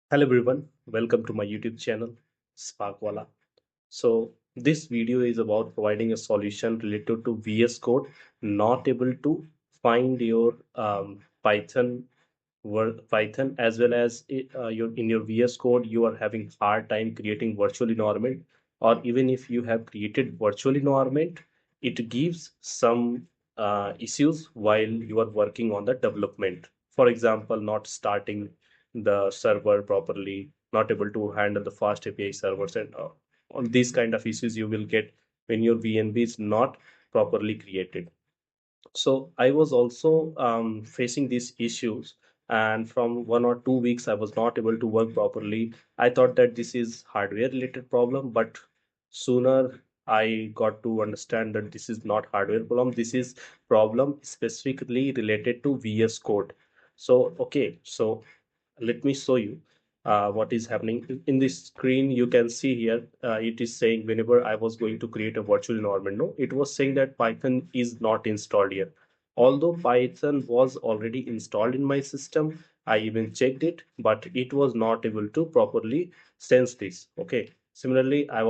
Hello everyone, welcome to my YouTube channel Sparkwala. So this video is about providing a solution related to VS Code not able to find your Python word Python as well as your in your VS Code you are having hard time creating virtual environment, or even if you have created virtual environment it gives some issues while you are working on the development. For example, not starting the server properly, not able to handle the fast API servers, and on these kind of issues you will get when your VNV is not properly created. So I was also facing these issues, and from 1 or 2 weeks I was not able to work properly. I thought that this is hardware related problem, but sooner I got to understand that this is not hardware problem. This is problem specifically related to VS Code. So okay, so let me show you what is happening in this screen. You can see here it is saying whenever I was going to create a virtual environment, no, it was saying that Python is not installed here, although Python was already installed in my system. I even checked it, but it was not able to properly sense this. Okay, similarly I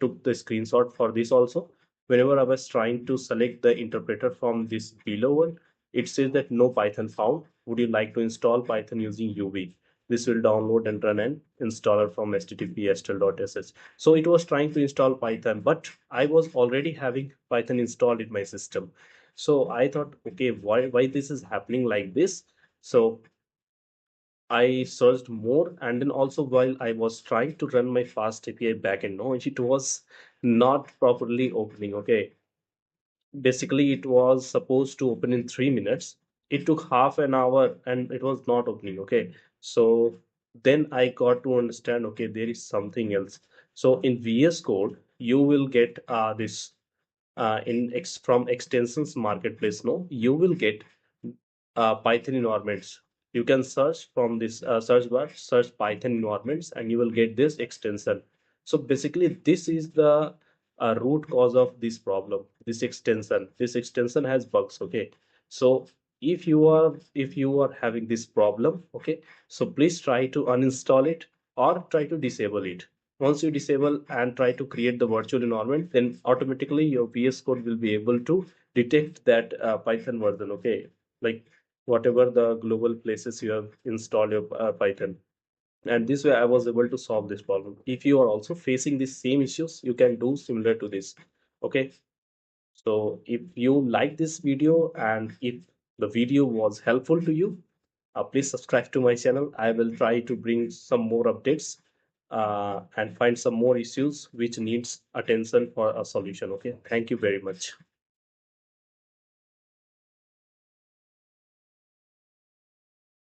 took the screenshot for this also. Whenever I was trying to select the interpreter from this below one, it says that no Python found. Would you like to install Python using UV? This will download and run an installer from http://sh. So it was trying to install Python, but I was already having Python installed in my system. So I thought, okay, why this is happening like this? So I searched more, and then also while I was trying to run my fast API backend, no, it was not properly opening. Okay, basically it was supposed to open in 3 minutes. It took half an hour and it was not opening. Okay, so then I got to understand, okay, there is something else. So in VS Code you will get this from extensions marketplace, no, you will get Python environments. You can search from this search bar, search Python environments, and you will get this extension. So basically, this is the root cause of this problem. This extension has bugs. Okay, so if you are having this problem, okay, so please try to uninstall it or try to disable it. Once you disable and try to create the virtual environment, then automatically your VS Code will be able to detect that Python version. Okay, like whatever the global places you have installed your Python. And this way I was able to solve this problem. If you are also facing the same issues, you can do similar to this. Okay, so if you like this video and if the video was helpful to you, please subscribe to my channel. I will try to bring some more updates and find some more issues which needs attention for a solution. Okay, thank you very much.